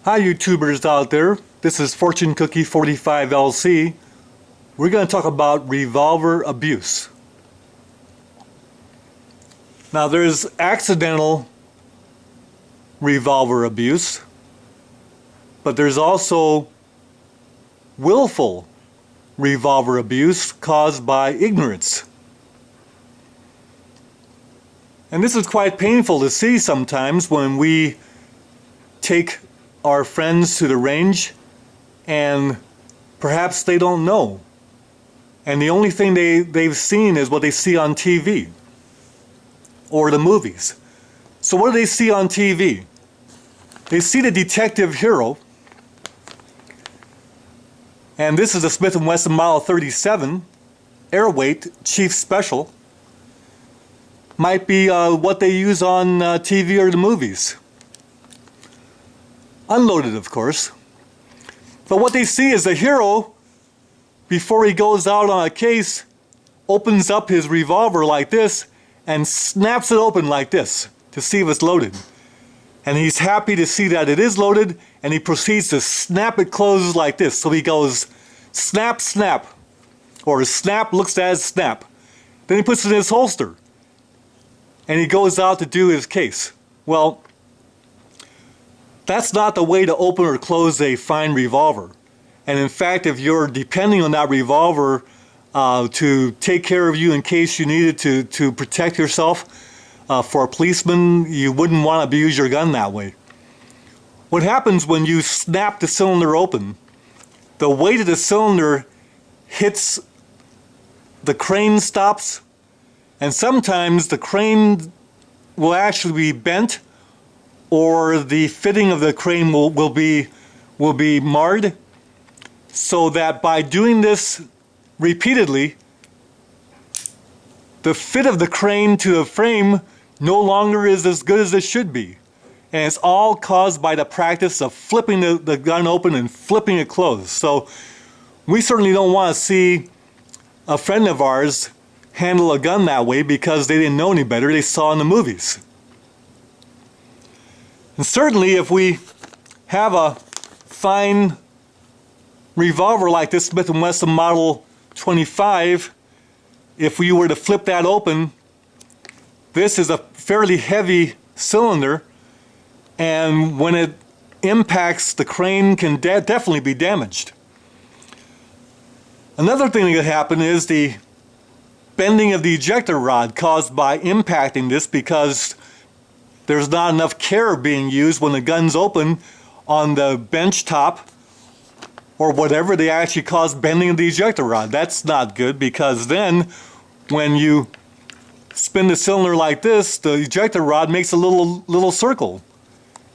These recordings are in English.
Hi YouTubers out there, this is Fortune Cookie 45 LC. We're going to talk about revolver abuse. Now there's accidental revolver abuse, but there's also willful revolver abuse caused by ignorance. And this is quite painful to see sometimes when we take our friends to the range and perhaps they don't know. And the only thing they've seen is what they see on TV or the movies. So what do they see on TV? They see the detective hero, and this is a Smith & Wesson Model 37 Airweight Chief Special. Might be what they use on TV or the movies. Unloaded, of course. But what they see is the hero, before he goes out on a case, opens up his revolver like this and snaps it open like this to see if it's loaded. And he's happy to see that it is loaded, and he proceeds to snap it closed like this. So he goes snap, snap, or snap looks as snap. Then he puts it in his holster and he goes out to do his case. Well, that's not the way to open or close a fine revolver. And in fact, if you're depending on that revolver to take care of you in case you needed to protect yourself for a policeman, you wouldn't want to abuse your gun that way. What happens when you snap the cylinder open, the weight of the cylinder hits the crane stops, and sometimes the crane will actually be bent, or the fitting of the crane will be marred, so that by doing this repeatedly, the fit of the crane to the frame no longer is as good as it should be. And it's all caused by the practice of flipping the gun open and flipping it closed. So we certainly don't want to see a friend of ours handle a gun that way because they didn't know any better. They saw in the movies. And certainly if we have a fine revolver like this Smith & Wesson Model 25, if we were to flip that open, this is a fairly heavy cylinder, and when it impacts the crane can definitely be damaged. Another thing that could happen is the bending of the ejector rod caused by impacting this, because there's not enough care being used when the gun's open on the bench top or whatever. They actually cause bending of the ejector rod. That's not good, because then when you spin the cylinder like this, the ejector rod makes a little circle.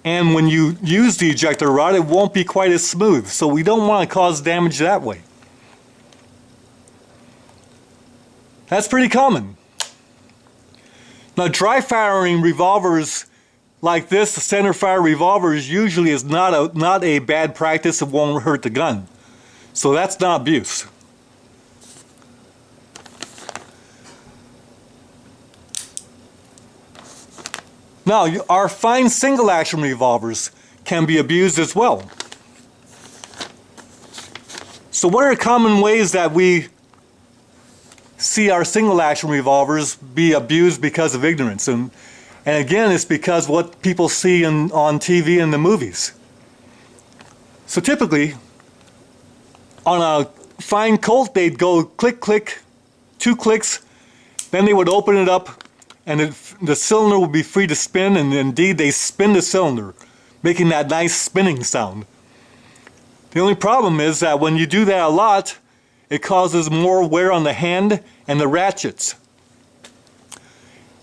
And when you use the ejector rod, it won't be quite as smooth. So we don't want to cause damage that way. That's pretty common. Now, dry firing revolvers like this, the center fire revolvers, usually is not a bad practice. It won't hurt the gun. So that's not abuse. Now, our fine single action revolvers can be abused as well. So what are common ways that we see our single action revolvers be abused because of ignorance? And again, it's because what people see on TV and the movies. So typically, on a fine Colt, they'd go click, click, 2 clicks, then they would open it up, and the cylinder would be free to spin, and indeed they spin the cylinder, making that nice spinning sound. The only problem is that when you do that a lot, it causes more wear on the hand and the ratchets.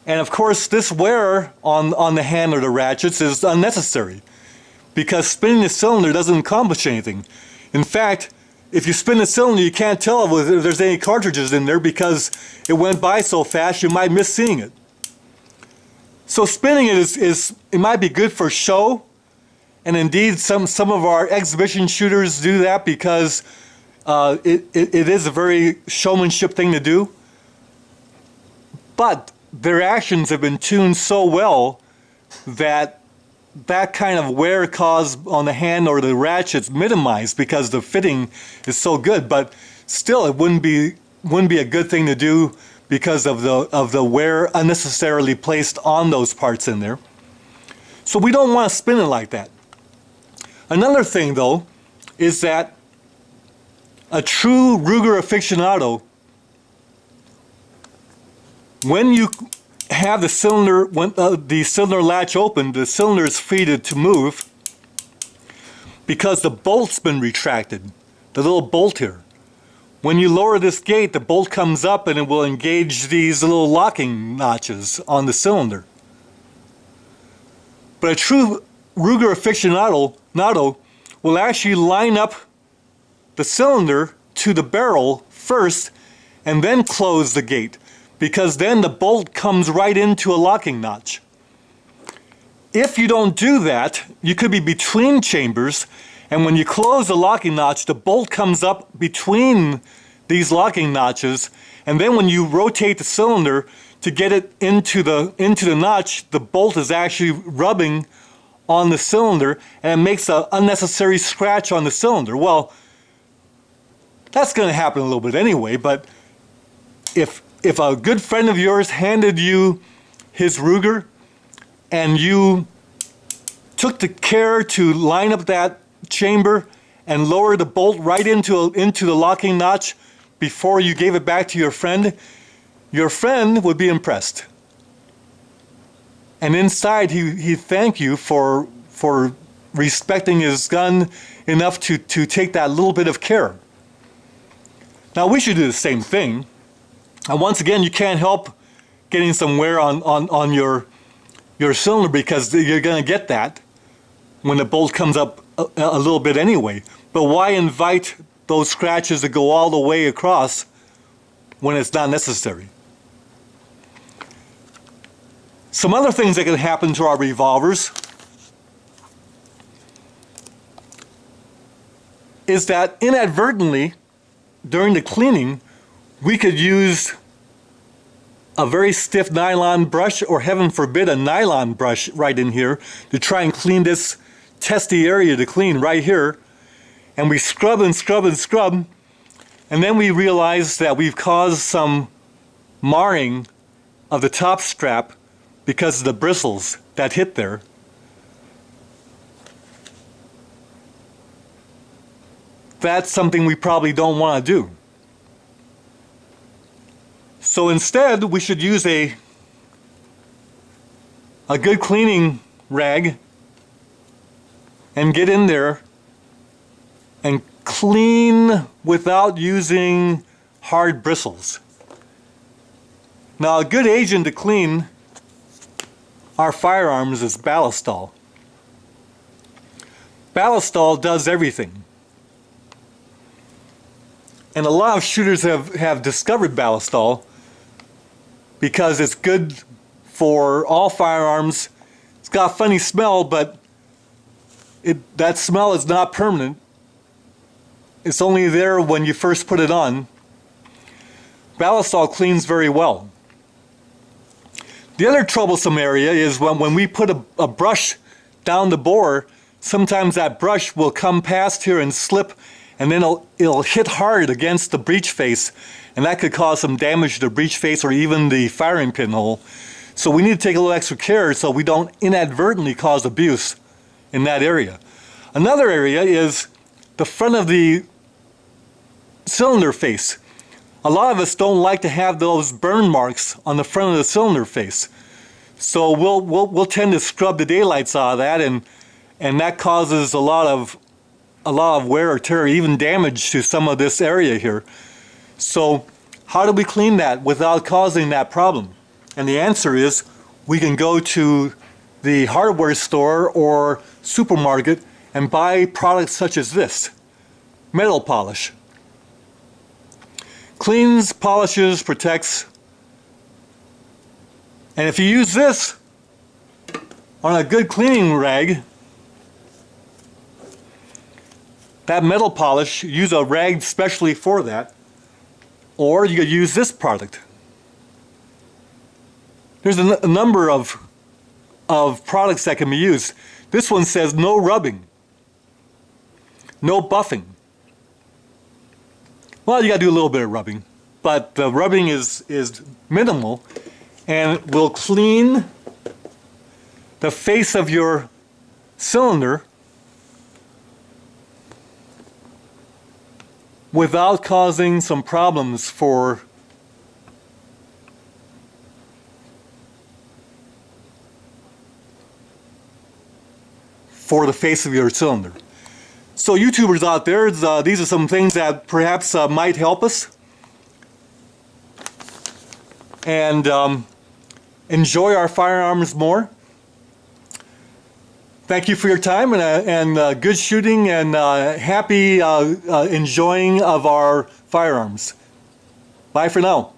And of course, this wear on the hand or the ratchets is unnecessary, because spinning the cylinder doesn't accomplish anything. In fact, if you spin the cylinder, you can't tell if there's any cartridges in there, because it went by so fast you might miss seeing it. So spinning it it might be good for show, and indeed some of our exhibition shooters do that because it is a very showmanship thing to do. But their actions have been tuned so well that that kind of wear caused on the hand or the ratchet's minimized because the fitting is so good, but still it wouldn't be a good thing to do because of the wear unnecessarily placed on those parts in there. So we don't want to spin it like that. Another thing though is that a true Ruger aficionado, when you have the cylinder, when the cylinder latch open, the cylinder is free to move because the bolt's been retracted, the little bolt here. When you lower this gate, the bolt comes up and it will engage these little locking notches on the cylinder. But a true Ruger aficionado will actually line up the cylinder to the barrel first and then close the gate, because then the bolt comes right into a locking notch. If you don't do that, you could be between chambers, and when you close the locking notch, the bolt comes up between these locking notches, and then when you rotate the cylinder to get it into the notch, the bolt is actually rubbing on the cylinder, and it makes an unnecessary scratch on the cylinder. Well, that's going to happen a little bit anyway, but if a good friend of yours handed you his Ruger and you took the care to line up that chamber and lower the bolt right into the locking notch before you gave it back to your friend would be impressed. And inside he'd thank you for respecting his gun enough to take that little bit of care. Now we should do the same thing. And once again, you can't help getting some wear on your cylinder because you're going to get that when the bolt comes up a little bit anyway. But why invite those scratches to go all the way across when it's not necessary? Some other things that can happen to our revolvers is that inadvertently, during the cleaning, we could use a very stiff nylon brush, or heaven forbid a nylon brush right in here, to try and clean this testy area to clean right here. And we scrub and scrub and scrub, and then we realize that we've caused some marring of the top strap because of the bristles that hit there. That's something we probably don't want to do. So instead, we should use a good cleaning rag and get in there and clean without using hard bristles. Now, a good agent to clean our firearms is Ballistol. Ballistol does everything. And a lot of shooters have discovered Ballistol because it's good for all firearms. It's got a funny smell, but that smell is not permanent. It's only there when you first put it on. Ballistol cleans very well. The other troublesome area is when we put a brush down the bore, sometimes that brush will come past here and slip, and then it'll hit hard against the breech face, and that could cause some damage to the breech face or even the firing pinhole. So we need to take a little extra care so we don't inadvertently cause abuse in that area. Another area is the front of the cylinder face. A lot of us don't like to have those burn marks on the front of the cylinder face. So we'll tend to scrub the daylights out of that, and that causes a lot of wear or tear, even damage to some of this area here. So how do we clean that without causing that problem? And the answer is we can go to the hardware store or supermarket and buy products such as this, metal polish. Cleans, polishes, protects. And if you use this on a good cleaning rag, that metal polish, use a rag specially for that, or you could use this product. There's a number of of products that can be used. This one says no rubbing, no buffing. Well, you got to do a little bit of rubbing, but the rubbing is minimal, and it will clean the face of your cylinder without causing some problems for the face of your cylinder. So YouTubers out there, these are some things that perhaps might help us. And enjoy our firearms more. Thank you for your time and good shooting and happy enjoying of our firearms. Bye for now.